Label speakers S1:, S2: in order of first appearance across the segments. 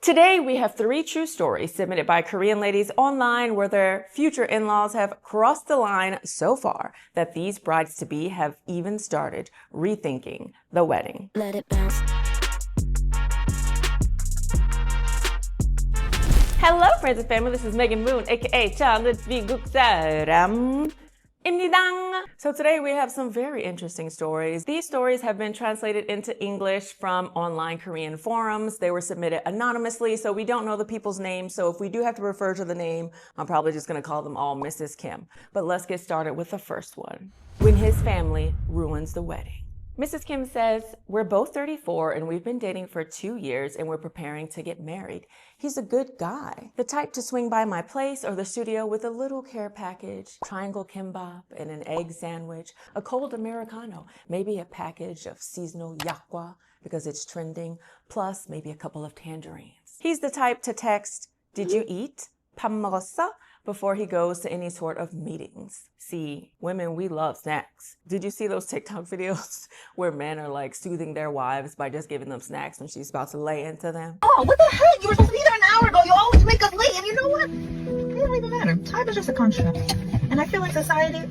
S1: Today, we have 3 true stories submitted by Korean ladies online where their future in-laws have crossed the line so far that these brides-to-be have even started rethinking the wedding.
S2: Let it bounce.
S1: Hello, friends and family. This is Megan Moon, aka Charlotte 미국 사람. So today we have some very interesting stories. These stories have been translated into English from online Korean forums. They were submitted anonymously, so we don't know the people's names. So if we do have to refer to the name, I'm probably just going to call them all Mrs. Kim. But let's get started with the first one. When his family ruins the wedding. Mrs. Kim says, we're both 34 and we've been dating for 2 years and we're preparing to get married. He's a good guy, the type to swing by my place or the studio with a little care package, triangle kimbap and an egg sandwich, a cold Americano, maybe a package of seasonal yakgwa because it's trending, plus maybe a couple of tangerines. He's the type to text, did you eat? 밥 먹었어? Before he goes to any sort of meetings. See, women, we love snacks. Did you see those TikTok videos where men are like soothing their wives by just giving them snacks when she's about to lay into them?
S3: Oh, what the heck? You were supposed to be there an hour ago. You always make us late. And you know what? It don't even matter. Time is just a construct. And I feel like society,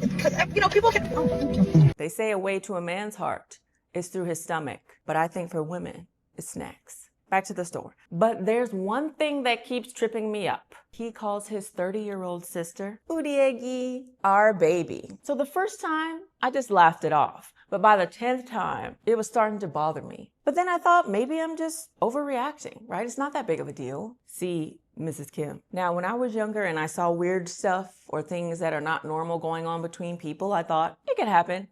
S3: people can... Oh, thank you.
S1: They say a way to a man's heart is through his stomach. But I think for women, it's snacks. Back to the store. But there's one thing that keeps tripping me up. He calls his 30-year-old sister, 우리 애기, our baby. So the first time, I just laughed it off. But by the 10th time, it was starting to bother me. But then I thought maybe I'm just overreacting, right? It's not that big of a deal. See, Mrs. Kim. Now, when I was younger and I saw weird stuff or things that are not normal going on between people, I thought it could happen.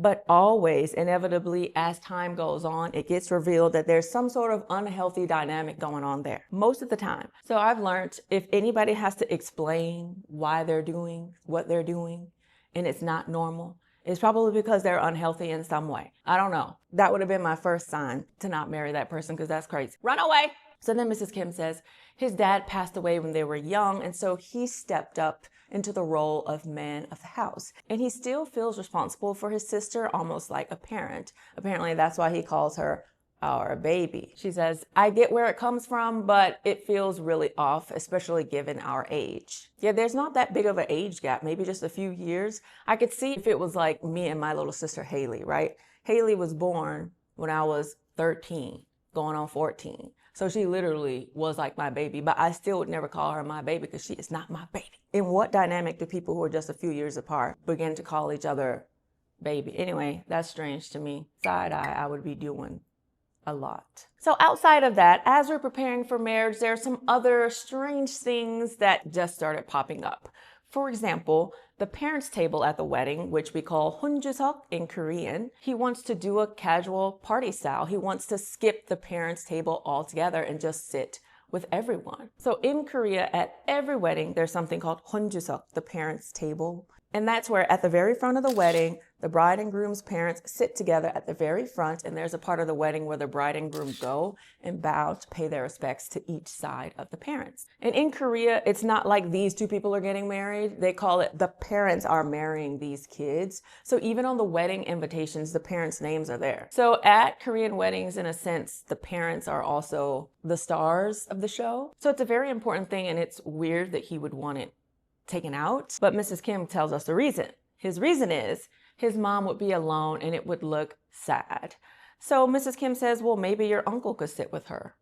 S1: But always, inevitably, as time goes on, it gets revealed that there's some sort of unhealthy dynamic going on there, most of the time. So I've learned if anybody has to explain why they're doing what they're doing, and it's not normal, it's probably because they're unhealthy in some way. I don't know. That would have been my first sign to not marry that person because that's crazy. Run away! So then Mrs. Kim says his dad passed away when they were young, and so he stepped up into the role of man of the house. And he still feels responsible for his sister, almost like a parent. Apparently that's why he calls her our baby. She says, I get where it comes from, but it feels really off, especially given our age. Yeah, there's not that big of an age gap, maybe just a few years. I could see if it was like me and my little sister Haley, right? Haley was born when I was 13, going on 14. So she literally was like my baby, but I still would never call her my baby because she is not my baby. In what dynamic do people who are just a few years apart begin to call each other baby? Anyway, that's strange to me. Side eye, I would be doing a lot. So outside of that, as we're preparing for marriage, there are some other strange things that just started popping up. For example, the parents' table at the wedding, which we call 혼주석 in Korean, he wants to do a casual party style. He wants to skip the parents' table altogether and just sit with everyone. So in Korea, at every wedding, there's something called 혼주석, the parents' table. And that's where at the very front of the wedding, the bride and groom's parents sit together at the very front, and there's a part of the wedding where the bride and groom go and bow to pay their respects to each side of the parents. And in Korea, it's not like these two people are getting married. They call it the parents are marrying these kids. So even on the wedding invitations, the parents' names are there. So at Korean weddings, in a sense, the parents are also the stars of the show. So it's a very important thing, and it's weird that he would want it taken out. But Mrs. Kim tells us the reason. His reason is his mom would be alone and it would look sad. So Mrs. Kim says, well, maybe your uncle could sit with her,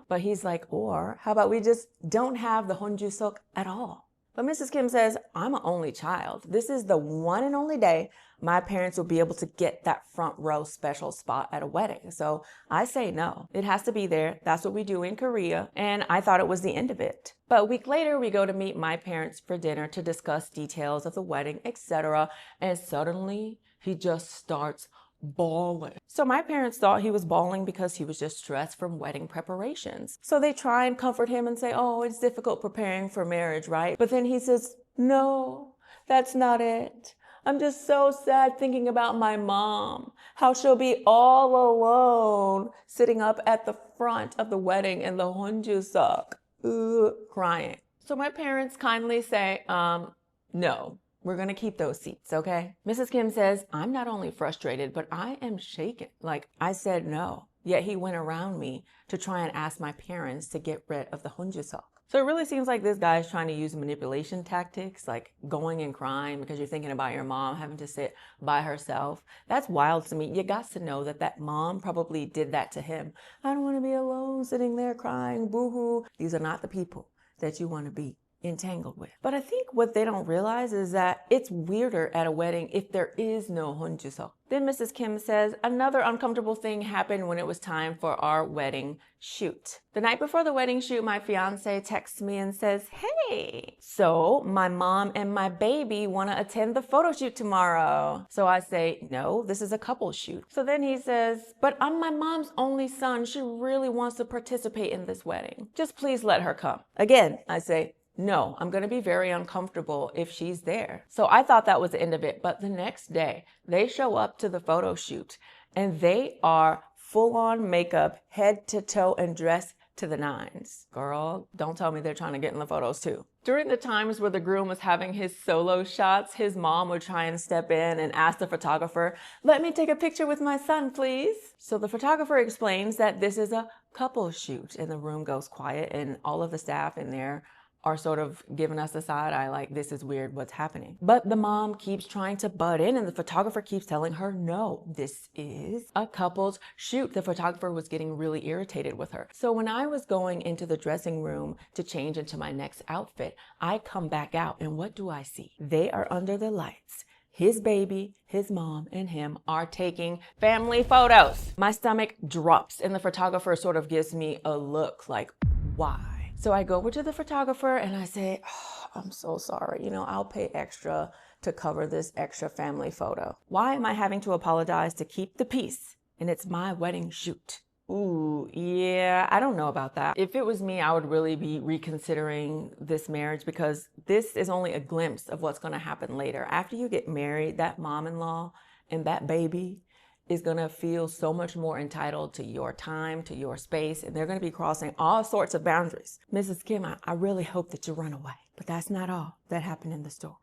S1: But he's like, or how about we just don't have the honjusuk at all? But Mrs. Kim says, I'm an only child. This is the one and only day my parents will be able to get that front row special spot at a wedding. So I say no. It has to be there. That's what we do in Korea. And I thought it was the end of it. But a week later, we go to meet my parents for dinner to discuss details of the wedding, etc. And suddenly, he just starts bawling. So my parents thought he was bawling because he was just stressed from wedding preparations. So they try and comfort him and say, oh, it's difficult preparing for marriage, right? But then he says, no, that's not it. I'm just so sad thinking about my mom, how she'll be all alone sitting up at the front of the wedding in the honjusuk, crying. So my parents kindly say, no. We're going to keep those seats, okay? Mrs. Kim says, I'm not only frustrated, but I am shaken. Like, I said no. Yet he went around me to try and ask my parents to get rid of the hunjusok. So it really seems like this guy is trying to use manipulation tactics, like going and crying because you're thinking about your mom having to sit by herself. That's wild to me. You got to know that that mom probably did that to him. I don't want to be alone sitting there crying, boo-hoo. These are not the people that you want to be entangled with. But I think what they don't realize is that it's weirder at a wedding if there is no hunjusok. Then Mrs. Kim says, another uncomfortable thing happened when it was time for our wedding shoot. The night before the wedding shoot, my fiance texts me and says, hey, so my mom and my baby want to attend the photo shoot tomorrow. So I say, no, this is a couple shoot. So then he says, but I'm my mom's only son. She really wants to participate in this wedding. Just please let her come. Again, I say, no, I'm going to be very uncomfortable if she's there. So I thought that was the end of it. But the next day, they show up to the photo shoot and they are full on makeup, head to toe, and dressed to the nines. Girl, don't tell me they're trying to get in the photos too. During the times where the groom was having his solo shots, his mom would try and step in and ask the photographer, let me take a picture with my son, please. So the photographer explains that this is a couple shoot and the room goes quiet and all of the staff in there are sort of giving us a side eye like, this is weird, what's happening? But the mom keeps trying to butt in and the photographer keeps telling her, no, this is a couple's shoot. The photographer was getting really irritated with her. So when I was going into the dressing room to change into my next outfit, I come back out and what do I see? They are under the lights. His baby, his mom, and him are taking family photos. My stomach drops and the photographer sort of gives me a look like, why? So I go over to the photographer and I say, oh, I'm so sorry. I'll pay extra to cover this extra family photo. Why am I having to apologize to keep the peace? And it's my wedding shoot. Ooh, yeah, I don't know about that. If it was me, I would really be reconsidering this marriage because this is only a glimpse of what's going to happen later. After you get married, that mom-in-law and that baby is going to feel so much more entitled to your time, to your space, and they're going to be crossing all sorts of boundaries. Mrs. Kim, I really hope that you run away. But that's not all that happened in the story.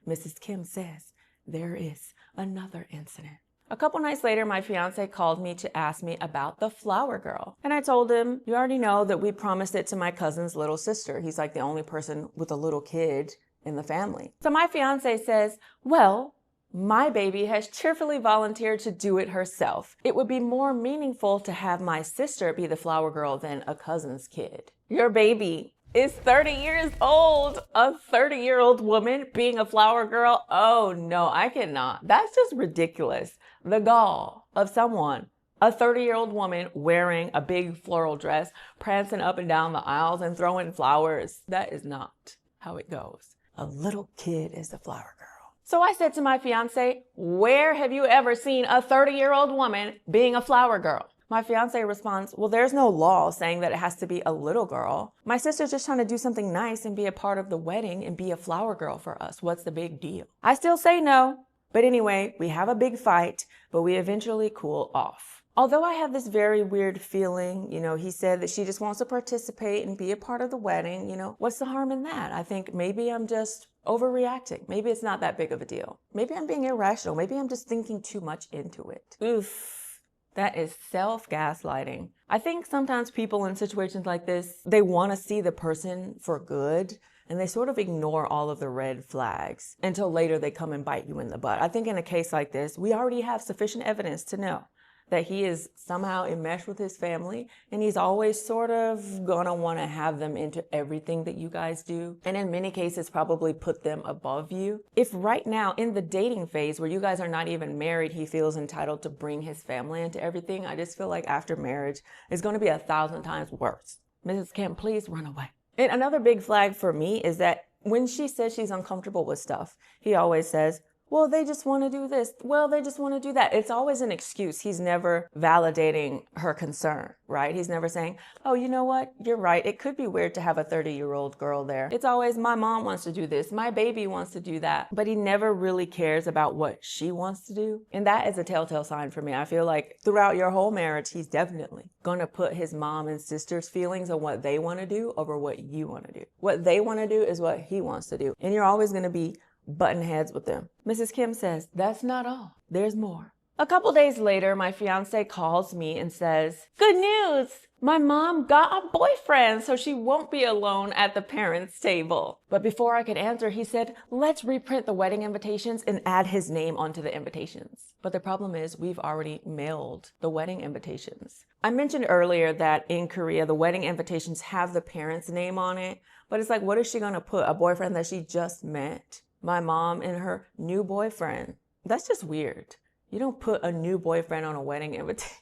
S1: Mrs. Kim says there is another incident. A couple nights later, my fiance called me to ask me about the flower girl. And I told him, you already know that we promised it to my cousin's little sister. He's like the only person with a little kid in the family. So my fiance says, well, my baby has cheerfully volunteered to do it herself. It would be more meaningful to have my sister be the flower girl than a cousin's kid. Your baby is 30 years old. A 30-year-old woman being a flower girl? Oh no, I cannot. That's just ridiculous. The gall of someone, a 30-year-old woman wearing a big floral dress, prancing up and down the aisles and throwing flowers. That is not how it goes. A little kid is the flower girl. So I said to my fiance, where have you ever seen a 30-year-old woman being a flower girl? My fiance responds, well, there's no law saying that it has to be a little girl. My sister's just trying to do something nice and be a part of the wedding and be a flower girl for us. What's the big deal? I still say no. But anyway, we have a big fight, but we eventually cool off. Although I have this very weird feeling, he said that she just wants to participate and be a part of the wedding. What's the harm in that? I think maybe I'm just overreacting. Maybe it's not that big of a deal. Maybe I'm being irrational. Maybe I'm just thinking too much into it. Oof, that is self-gaslighting. I think sometimes people in situations like this, they want to see the person for good and they sort of ignore all of the red flags until later they come and bite you in the butt. I think in a case like this, we already have sufficient evidence to know that he is somehow enmeshed with his family and he's always sort of gonna wanna have them into everything that you guys do. And in many cases, probably put them above you. If right now in the dating phase where you guys are not even married, he feels entitled to bring his family into everything, I just feel like after marriage, it's gonna be 1,000 times worse. Mrs. Kim, please run away. And another big flag for me is that when she says she's uncomfortable with stuff, he always says, well, they just want to do this. Well, they just want to do that. It's always an excuse. He's never validating her concern, right? He's never saying, oh, you know what? You're right. It could be weird to have a 30-year-old girl there. It's always, my mom wants to do this. My baby wants to do that. But he never really cares about what she wants to do. And that is a telltale sign for me. I feel like throughout your whole marriage, he's definitely going to put his mom and sister's feelings on what they want to do over what you want to do. What they want to do is what he wants to do. And you're always going to be button heads with them. Mrs. Kim says, that's not all. There's more. A couple days later, my fiance calls me and says, "Good news! My mom got a boyfriend, so she won't be alone at the parents' table." But before I could answer, he said, "Let's reprint the wedding invitations and add his name onto the invitations." But the problem is we've already mailed the wedding invitations. I mentioned earlier that in Korea, the wedding invitations have the parents' name on it. But it's like, what is she going to put? A boyfriend that she just met? My mom and her new boyfriend. That's just weird. You don't put a new boyfriend on a wedding invitation.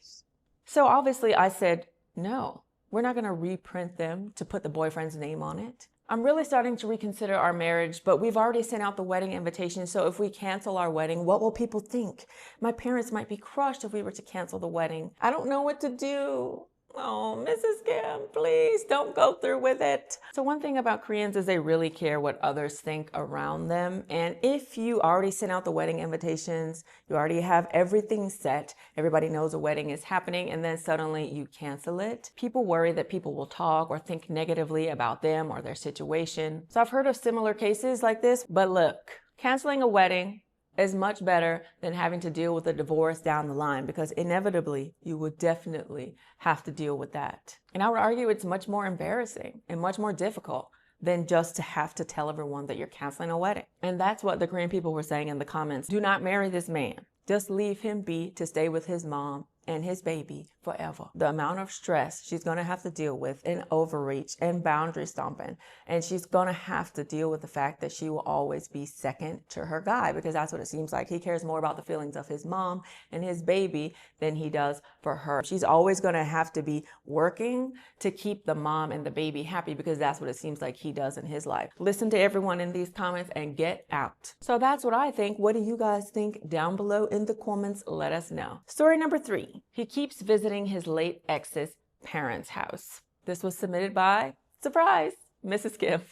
S1: So obviously I said, no, we're not going to reprint them to put the boyfriend's name on it. I'm really starting to reconsider our marriage, but we've already sent out the wedding invitation. So if we cancel our wedding, what will people think? My parents might be crushed if we were to cancel the wedding. I don't know what to do. Oh, Mrs. Kim, please don't go through with it. So one thing about Koreans is they really care what others think around them. And if you already sent out the wedding invitations, you already have everything set, everybody knows a wedding is happening, and then suddenly you cancel it, people worry that people will talk or think negatively about them or their situation. So I've heard of similar cases like this, but look, canceling a wedding is much better than having to deal with a divorce down the line, because inevitably you would definitely have to deal with that. And I would argue it's much more embarrassing and much more difficult than just to have to tell everyone that you're canceling a wedding. And that's what the Korean people were saying in the comments. Do not marry this man. Just leave him be to stay with his mom and his baby forever. The amount of stress she's going to have to deal with and overreach and boundary stomping. And she's going to have to deal with the fact that she will always be second to her guy, because that's what it seems like. He cares more about the feelings of his mom and his baby than he does for her. She's always going to have to be working to keep the mom and the baby happy, because that's what it seems like he does in his life. Listen to everyone in these comments and get out. So that's what I think. What do you guys think? Down below in the comments, let us know. Story number 3. He keeps visiting his late ex's parents' house. This was submitted by, surprise, Mrs. Kim.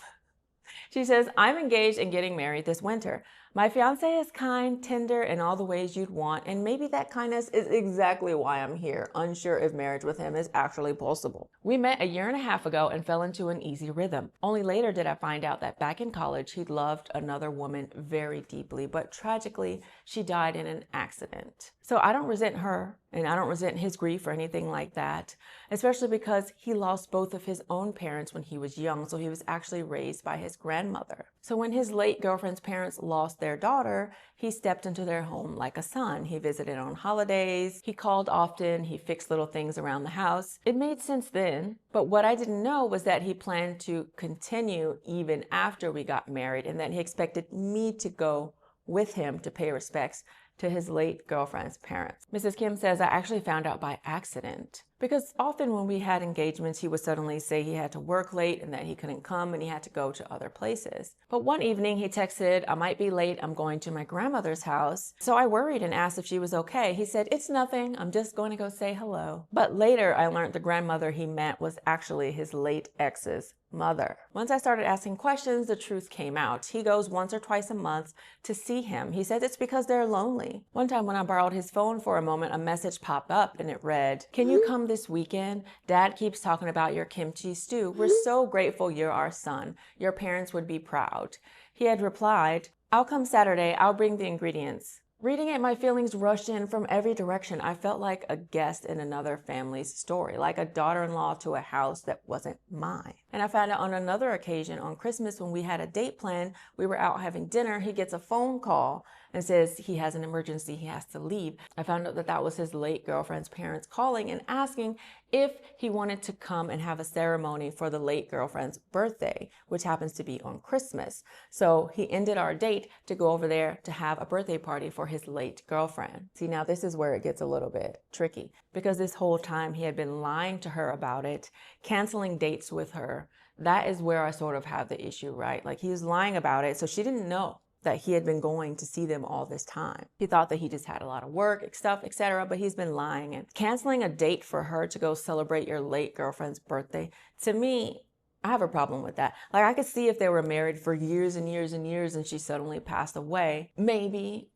S1: She says, "I'm engaged and getting married this winter. My fiance is kind, tender, in all the ways you'd want, and maybe that kindness is exactly why I'm here, unsure if marriage with him is actually possible. We met a year and a half ago and fell into an easy rhythm. Only later did I find out that back in college, he'd loved another woman very deeply, but tragically, she died in an accident. So I don't resent her, and I don't resent his grief or anything like that, especially because he lost both of his own parents when he was young, so he was actually raised by his grandmother. So when his late girlfriend's parents lost their daughter, he stepped into their home like a son. He visited on holidays, he called often, he fixed little things around the house. It made sense then, but what I didn't know was that he planned to continue even after we got married, and that he expected me to go with him to pay respects to his late girlfriend's parents." Mrs. Kim says, "I actually found out by accident, because often when we had engagements, he would suddenly say he had to work late and that he couldn't come and he had to go to other places. But one evening he texted, 'I might be late, I'm going to my grandmother's house.' So I worried and asked if she was okay. He said, 'It's nothing, I'm just going to go say hello.' But later I learned the grandmother he meant was actually his late ex's mother. Once I started asking questions, the truth came out. He goes once or twice a month to see him. He says it's because they're lonely. One time when I borrowed his phone for a moment, a message popped up and it read, 'Can you come this weekend? Dad keeps talking about your kimchi stew. We're so grateful you're our son. Your parents would be proud.' He had replied, 'I'll come Saturday. I'll bring the ingredients.' Reading it, my feelings rushed in from every direction. I felt like a guest in another family's story, like a daughter-in-law to a house that wasn't mine. And I found out on another occasion on Christmas when we had a date planned, we were out having dinner, he gets a phone call and says he has an emergency, he has to leave. I found out that that was his late girlfriend's parents calling and asking if he wanted to come and have a ceremony for the late girlfriend's birthday, which happens to be on Christmas. So he ended our date to go over there to have a birthday party for his late girlfriend. See, now this is where it gets a little bit tricky, because this whole time he had been lying to her about it, canceling dates with her. That is where I sort of have the issue, right? Like, he was lying about it, so she didn't know that he had been going to see them all this time. He thought that he just had a lot of work, stuff, etc., but he's been lying. And canceling a date for her to go celebrate your late girlfriend's birthday, to me, I have a problem with that. Like, I could see if they were married for years and years and years and she suddenly passed away, maybe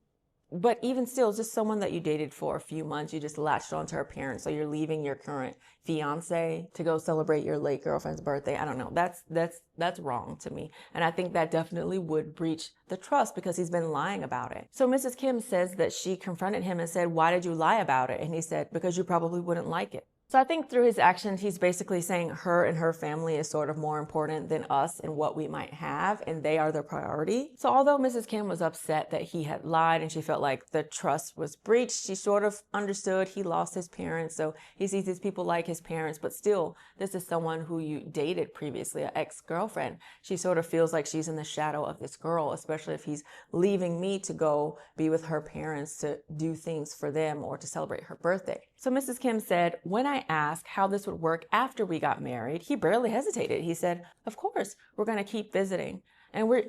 S1: But even still, just someone that you dated for a few months, you just latched onto her parents. So you're leaving your current fiance to go celebrate your late girlfriend's birthday. I don't know. That's wrong to me. And I think that definitely would breach the trust because he's been lying about it. So Mrs. Kim says that she confronted him and said, "Why did you lie about it?" And he said, "Because you probably wouldn't like it." So I think through his actions, he's basically saying her and her family is sort of more important than us and what we might have, and they are the priority. So although Mrs. Kim was upset that he had lied and she felt like the trust was breached, she sort of understood he lost his parents, so he sees these people like his parents, but still, this is someone who you dated previously, an ex-girlfriend. She sort of feels like she's in the shadow of this girl, especially if he's leaving me to go be with her parents to do things for them or to celebrate her birthday. So Mrs. Kim said, when I asked how this would work after we got married, he barely hesitated. He said, "Of course, we're going to keep visiting and we're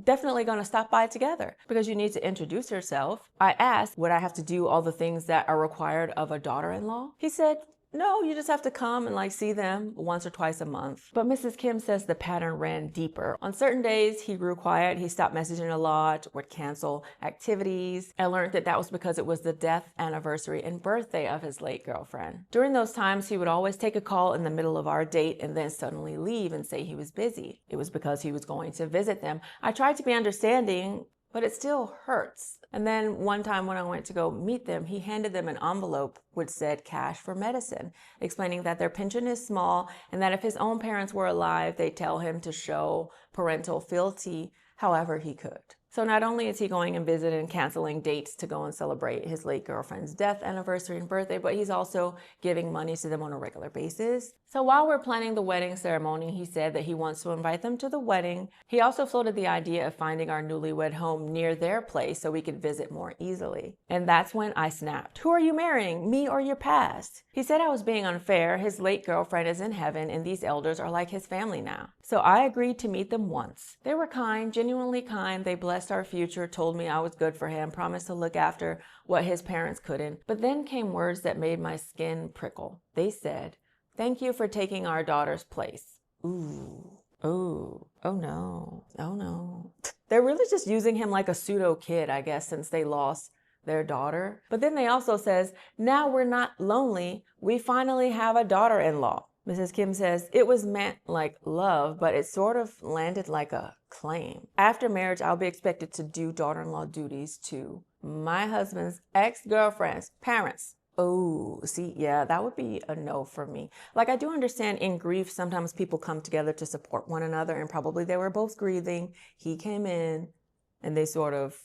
S1: definitely going to stop by together because you need to introduce yourself." I asked, would I have to do all the things that are required of a daughter-in-law? He said, "No, you just have to come and see them once or twice a month." But Mrs. Kim says the pattern ran deeper. On certain days, he grew quiet. He stopped messaging a lot, would cancel activities. I learned that that was because it was the death anniversary and birthday of his late girlfriend. During those times, he would always take a call in the middle of our date and then suddenly leave and say he was busy. It was because he was going to visit them. I tried to be understanding, but it still hurts. And then one time when I went to go meet them, he handed them an envelope which said cash for medicine, explaining that their pension is small and that if his own parents were alive, they'd tell him to show parental fealty however he could. So not only is he going and visiting and canceling dates to go and celebrate his late girlfriend's death anniversary and birthday, but he's also giving money to them on a regular basis. So while we're planning the wedding ceremony, he said that he wants to invite them to the wedding. He also floated the idea of finding our newlywed home near their place so we could visit more easily. And that's when I snapped. "Who are you marrying, me or your past?" He said I was being unfair. His late girlfriend is in heaven and these elders are like his family now. So I agreed to meet them once. They were kind, genuinely kind. They blessed our future, told me I was good for him, promised to look after what his parents couldn't. But then came words that made my skin prickle. They said, "Thank you for taking our daughter's place." Ooh, oh no, oh no. They're really just using him like a pseudo kid, I guess, since they lost their daughter. But then they also says, "Now we're not lonely. We finally have a daughter-in-law." Mrs. Kim says, "It was meant like love, but it sort of landed like a claim. After marriage, I'll be expected to do daughter-in-law duties to my husband's ex-girlfriend's parents." Oh, see, yeah, that would be a no for me. I do understand in grief, sometimes people come together to support one another, and probably they were both grieving. He came in and they sort of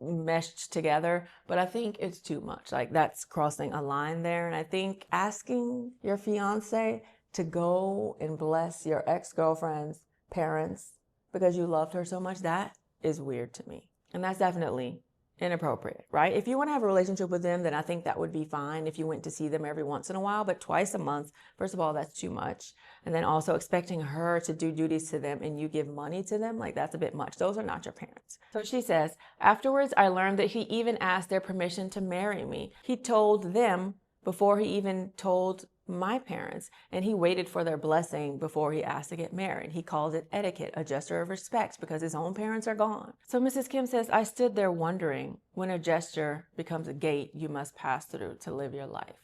S1: meshed together, but I think it's too much. That's crossing a line there. And I think asking your fiance to go and bless your ex-girlfriend's parents because you loved her so much, that is weird to me. And that's definitely inappropriate, right? If you want to have a relationship with them, then I think that would be fine if you went to see them every once in a while, but twice a month, first of all, that's too much. And then also expecting her to do duties to them and you give money to them, that's a bit much. Those are not your parents. So she says, afterwards, I learned that he even asked their permission to marry me. He told them before he even told my parents, and he waited for their blessing before he asked to get married. He called it etiquette, a gesture of respect, because his own parents are gone. So Mrs. Kim says, I stood there wondering, when a gesture becomes a gate you must pass through to live your life.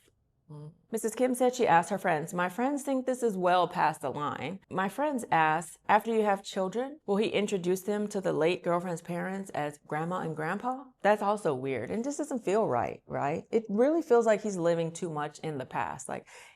S1: Mrs. Kim said she asked her friends, my friends think this is well past the line. My friends asked, after you have children, will he introduce them to the late girlfriend's parents as grandma and grandpa? That's also weird and just doesn't feel right, right? It really feels like he's living too much in the past.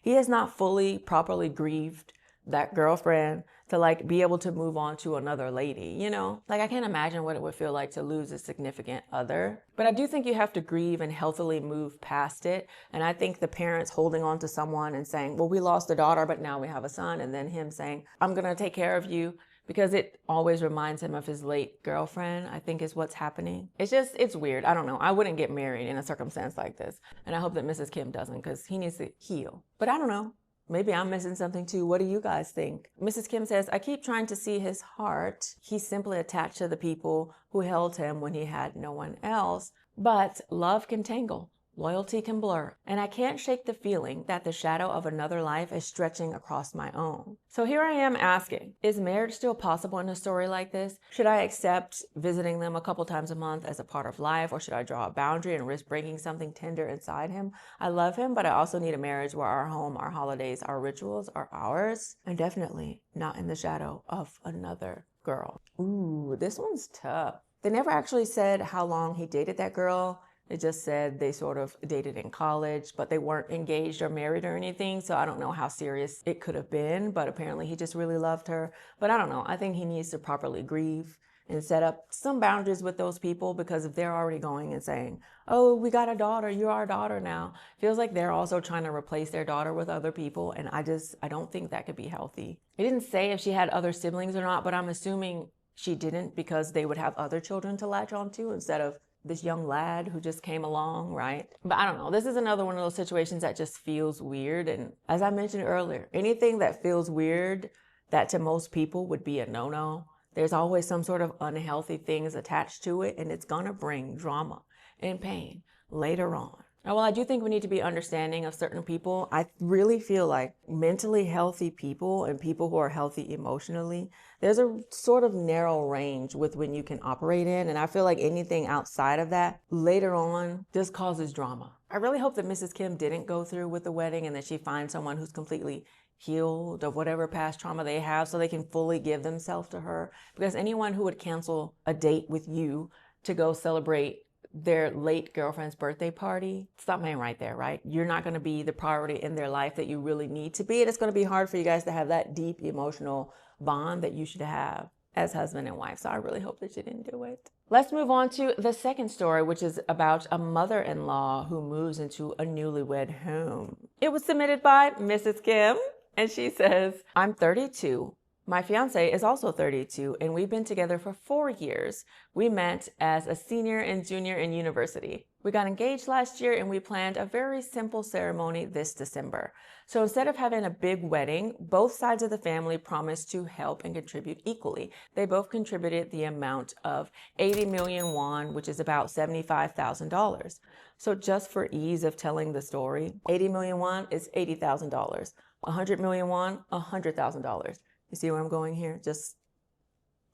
S1: He has not fully, properly grieved that girlfriend to be able to move on to another lady, I can't imagine what it would feel like to lose a significant other. But I do think you have to grieve and healthily move past it. And I think the parents holding on to someone and saying, well, we lost a daughter, but now we have a son. And then him saying, I'm going to take care of you, because it always reminds him of his late girlfriend, I think is what's happening. It's weird. I don't know. I wouldn't get married in a circumstance like this. And I hope that Mrs. Kim doesn't, because he needs to heal. But I don't know. Maybe I'm missing something too. What do you guys think? Mrs. Kim says, I keep trying to see his heart. He's simply attached to the people who held him when he had no one else. But love can tangle. Loyalty can blur, and I can't shake the feeling that the shadow of another life is stretching across my own. So here I am asking, is marriage still possible in a story like this? Should I accept visiting them a couple times a month as a part of life, or should I draw a boundary and risk breaking something tender inside him? I love him, but I also need a marriage where our home, our holidays, our rituals are ours, and definitely not in the shadow of another girl. Ooh, this one's tough. They never actually said how long he dated that girl. It just said they sort of dated in college, but they weren't engaged or married or anything. So I don't know how serious it could have been, but apparently he just really loved her. But I don't know. I think he needs to properly grieve and set up some boundaries with those people, because if they're already going and saying, oh, we got a daughter, you're our daughter now, feels like they're also trying to replace their daughter with other people. And I don't think that could be healthy. It didn't say if she had other siblings or not, but I'm assuming she didn't, because they would have other children to latch onto instead of this young lad who just came along, right? But I don't know. This is another one of those situations that just feels weird. And as I mentioned earlier, anything that feels weird, that to most people would be a no-no, there's always some sort of unhealthy things attached to it, and it's gonna bring drama and pain later on. Now, while I do think we need to be understanding of certain people, I really feel like mentally healthy people and people who are healthy emotionally, there's a sort of narrow range with when you can operate in. And I feel like anything outside of that later on just causes drama. I really hope that Mrs. Kim didn't go through with the wedding and that she finds someone who's completely healed of whatever past trauma they have so they can fully give themselves to her. Because anyone who would cancel a date with you to go celebrate their late girlfriend's birthday party, something ain't right there, right? You're not going to be the priority in their life that you really need to be. And it's going to be hard for you guys to have that deep emotional bond that you should have as husband and wife. So I really hope that you didn't do it. Let's move on to the second story, which is about a mother-in-law who moves into a newlywed home. It was submitted by Mrs. Kim, and she says, I'm 32. My fiance is also 32, and we've been together for 4 years. We met as a senior and junior in university. We got engaged last year, and we planned a very simple ceremony this December. So instead of having a big wedding, both sides of the family promised to help and contribute equally. They both contributed the amount of 80 million won, which is about $75,000. So just for ease of telling the story, 80 million won is $80,000. 100 million won, $100,000. You see where I'm going here? Just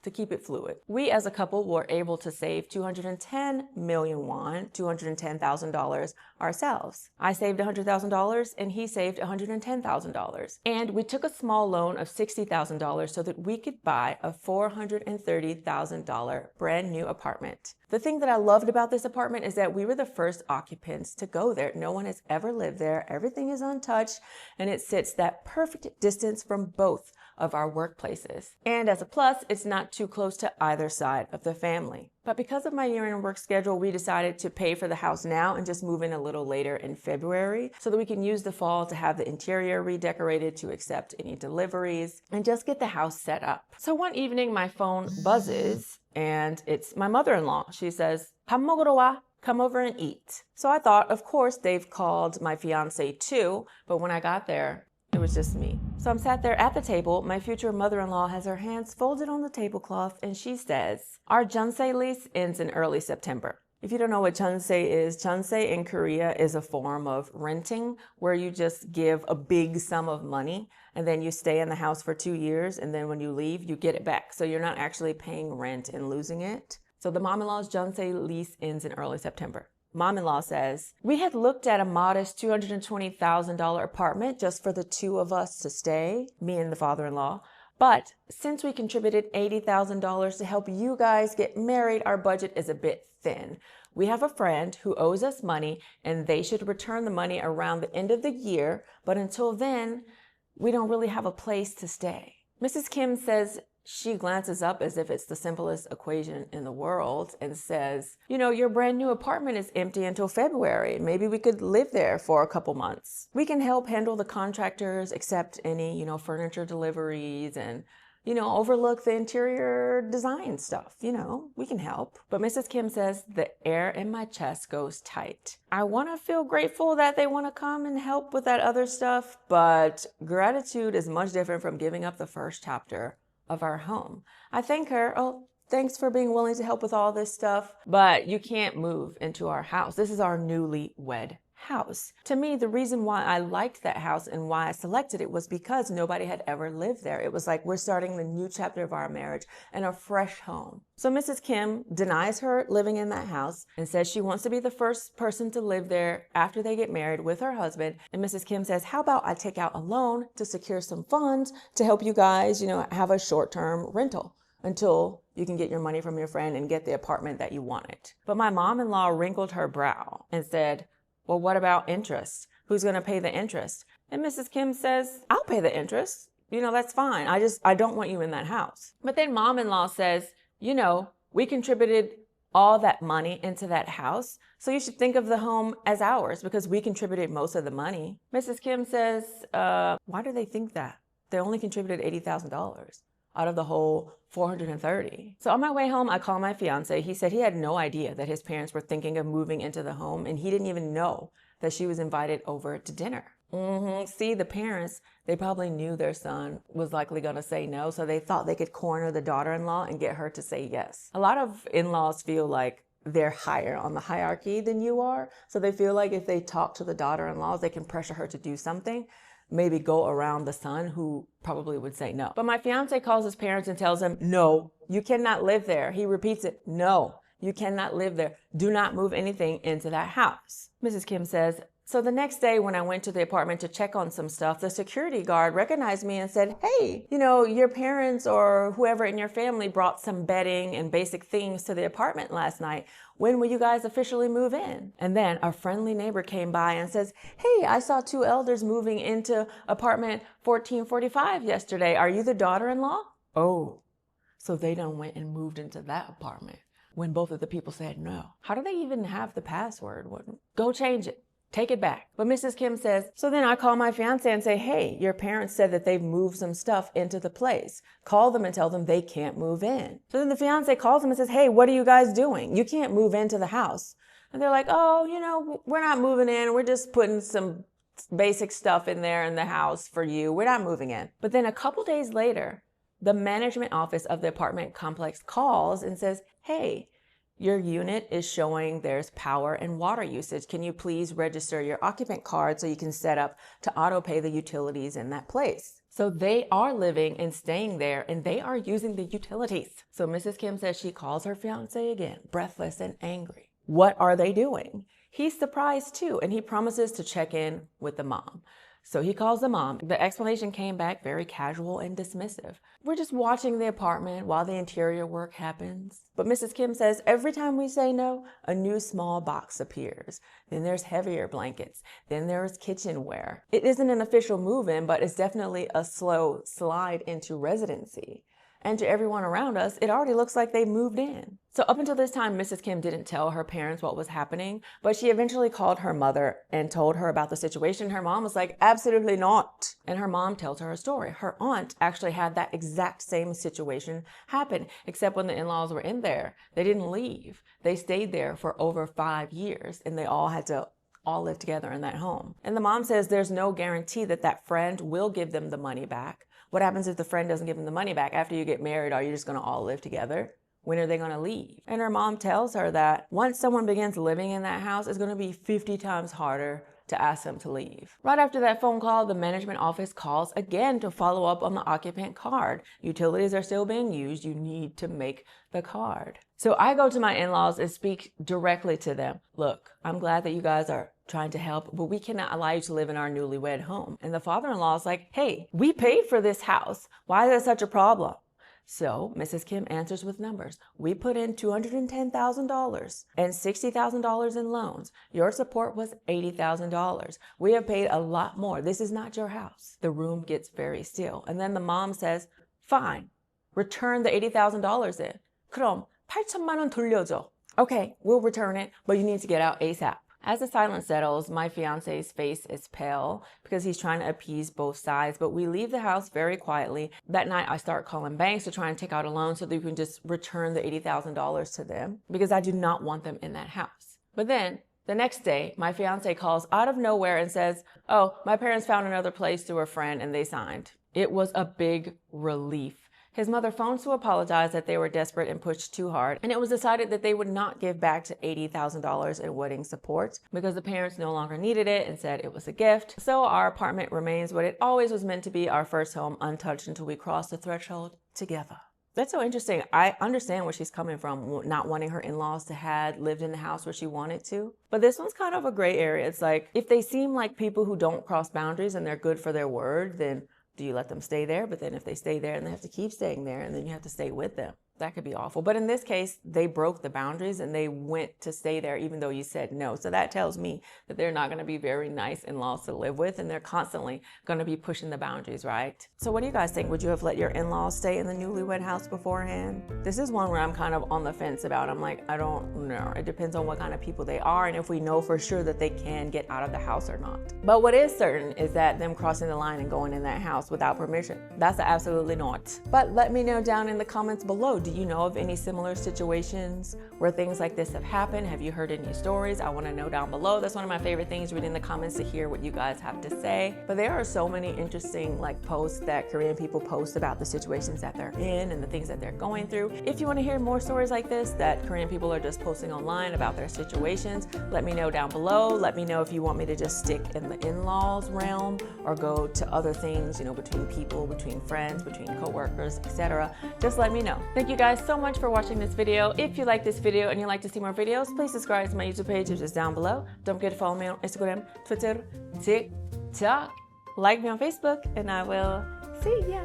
S1: to keep it fluid. We as a couple were able to save 210 million won, $210,000 ourselves. I saved $100,000 and he saved $110,000. And we took a small loan of $60,000 so that we could buy a $430,000 brand new apartment. The thing that I loved about this apartment is that we were the first occupants to go there. No one has ever lived there. Everything is untouched, and it sits that perfect distance from both of our workplaces. And as a plus, it's not too close to either side of the family. But because of my year-end work schedule, we decided to pay for the house now and just move in a little later in February so that we can use the fall to have the interior redecorated to accept any deliveries and just get the house set up. So one evening my phone buzzes and it's my mother-in-law. She says, "밥 먹으러 와. Come over and eat." So I thought, of course, they've called my fiance too, but when I got there, it was just me. So I'm sat there at the table. My future mother-in-law has her hands folded on the tablecloth and she says, "Our jeonse lease ends in early September." If you don't know what jeonse is, jeonse in Korea is a form of renting where you just give a big sum of money and then you stay in the house for 2 years, and then when you leave, you get it back. So you're not actually paying rent and losing it. So the mom-in-law's jeonse lease ends in early September. Mom-in-law says, "We had looked at a modest $220,000 apartment just for the two of us to stay, me and the father-in-law. But since we contributed $80,000 to help you guys get married, our budget is a bit thin. We have a friend who owes us money and they should return the money around the end of the year. But until then, we don't really have a place to stay." Mrs. Kim says she glances up as if it's the simplest equation in the world and says, "You know, your brand new apartment is empty until February. Maybe we could live there for a couple months. We can help handle the contractors, accept any, furniture deliveries and, overlook the interior design stuff. We can help." But Mrs. Kim says the air in my chest goes tight. I want to feel grateful that they want to come and help with that other stuff, but gratitude is much different from giving up the first chapter of our home. I thank her. Oh, thanks for being willing to help with all this stuff, but you can't move into our house. This is our newlywed house. To me, the reason why I liked that house and why I selected it was because nobody had ever lived there. It was like we're starting the new chapter of our marriage and a fresh home. So Mrs. Kim denies her living in that house and says she wants to be the first person to live there after they get married with her husband. And Mrs. Kim says, how about I take out a loan to secure some funds to help you guys, have a short-term rental until you can get your money from your friend and get the apartment that you wanted. But my mom-in-law wrinkled her brow and said, well, what about interest? Who's going to pay the interest? And Mrs. Kim says, I'll pay the interest. That's fine. I don't want you in that house. But then mom-in-law says, we contributed all that money into that house, so you should think of the home as ours because we contributed most of the money. Mrs. Kim says, why do they think that? They only contributed $80,000 out of the whole 430. So on my way home, I called my fiance. He said he had no idea that his parents were thinking of moving into the home, and he didn't even know that she was invited over to dinner. See, the parents, they probably knew their son was likely going to say no, so they thought they could corner the daughter-in-law and get her to say yes. A lot of in-laws feel like they're higher on the hierarchy than you are, so they feel like if they talk to the daughter-in-laws, they can pressure her to do something, maybe go around the son who probably would say no. But my fiance calls his parents and tells them, no, you cannot live there. He repeats it, no, you cannot live there. Do not move anything into that house. Mrs. Kim says, so the next day when I went to the apartment to check on some stuff, the security guard recognized me and said, hey, your parents or whoever in your family brought some bedding and basic things to the apartment last night. When will you guys officially move in? And then a friendly neighbor came by and says, hey, I saw two elders moving into apartment 1445 yesterday. Are you the daughter-in-law? Oh, so they done went and moved into that apartment when both of the people said no. How do they even have the password? Go change it. Take it back. But Mrs. Kim says, so then I call my fiance and say, hey, your parents said that they've moved some stuff into the place. Call them and tell them they can't move in. So then the fiance calls them and says, hey, what are you guys doing? You can't move into the house. And they're like, oh, we're not moving in. We're just putting some basic stuff in there in the house for you. We're not moving in. But then a couple days later, the management office of the apartment complex calls and says, hey, your unit is showing there's power and water usage. Can you please register your occupant card so you can set up to auto pay the utilities in that place? So they are living and staying there and they are using the utilities. So Mrs. Kim says she calls her fiance again, breathless and angry. What are they doing? He's surprised too, and he promises to check in with the mom. So he calls the mom. The explanation came back very casual and dismissive. We're just watching the apartment while the interior work happens. But Mrs. Kim says every time we say no, a new small box appears. Then there's heavier blankets. Then there's kitchenware. It isn't an official move-in, but it's definitely a slow slide into residency. And to everyone around us, it already looks like they moved in. So up until this time, Mrs. Kim didn't tell her parents what was happening, but she eventually called her mother and told her about the situation. Her mom was like, absolutely not. And her mom tells her a story. Her aunt actually had that exact same situation happen, except when the in-laws were in there, they didn't leave. They stayed there for over 5 years and they all had to live together in that home. And the mom says there's no guarantee that that friend will give them the money back. What happens if the friend doesn't give them the money back? After you get married, are you just going to all live together? When are they going to leave? And her mom tells her that once someone begins living in that house, it's going to be 50 times harder to ask them to leave. Right after that phone call, the management office calls again to follow up on the occupant card. Utilities are still being used. You need to make the card. So I go to my in-laws and speak directly to them. Look, I'm glad that you guys are trying to help, but we cannot allow you to live in our newlywed home. And the father-in-law is like, hey, we paid for this house. Why is that such a problem? So Mrs. Kim answers with numbers. We put in $210,000 and $60,000 in loans. Your support was $80,000. We have paid a lot more. This is not your house. The room gets very still. And then the mom says, fine, return the $80,000 in. 그럼 8천만 원 돌려줘. Okay, we'll return it, but you need to get out ASAP. As the silence settles, my fiance's face is pale because he's trying to appease both sides, but we leave the house very quietly. That night, I start calling banks to try and take out a loan so that we can just return the $80,000 to them because I do not want them in that house. But then the next day, my fiance calls out of nowhere and says, oh, my parents found another place through a friend and they signed. It was a big relief His mother phones to apologize that they were desperate and pushed too hard, and it was decided that they would not give back to $80,000 in wedding support because the parents no longer needed it and said it was a gift. So our apartment remains what it always was meant to be, our first home, untouched until we cross the threshold together. That's so interesting. I understand where she's coming from, not wanting her in-laws to have lived in the house where she wanted to. But this one's kind of a gray area. It's like, if they seem like people who don't cross boundaries and they're good for their word, then do you let them stay there? But then if they stay there and they have to keep staying there, and then you have to stay with them, that could be awful. But in this case, they broke the boundaries and they went to stay there even though you said no. So that tells me that they're not going to be very nice in-laws to live with, and they're constantly going to be pushing the boundaries, right? So what do you guys think? Would you have let your in-laws stay in the newlywed house beforehand? This is one where I'm kind of on the fence about. I'm like, I don't know. It depends on what kind of people they are and if we know for sure that they can get out of the house or not. But what is certain is that them crossing the line and going in that house without permission, that's absolutely not. But let me know down in the comments below. Do you know of any similar situations where things like this have happened? Have you heard any stories? I want to know down below. That's one of my favorite things, reading the comments to hear what you guys have to say. But there are so many interesting posts that Korean people post about the situations that they're in and the things that they're going through. If you want to hear more stories like this that Korean people are just posting online about their situations, let me know down below. Let me know if you want me to just stick in the in-laws realm or go to other things, between people, between friends, between co-workers, etc. Just let me know. Thank you guys so much for watching this video. If you like this video and you'd like to see more videos, please subscribe to my YouTube page, which is down below. Don't forget to follow me on Instagram, Twitter, TikTok. Like me on Facebook, and I will see ya.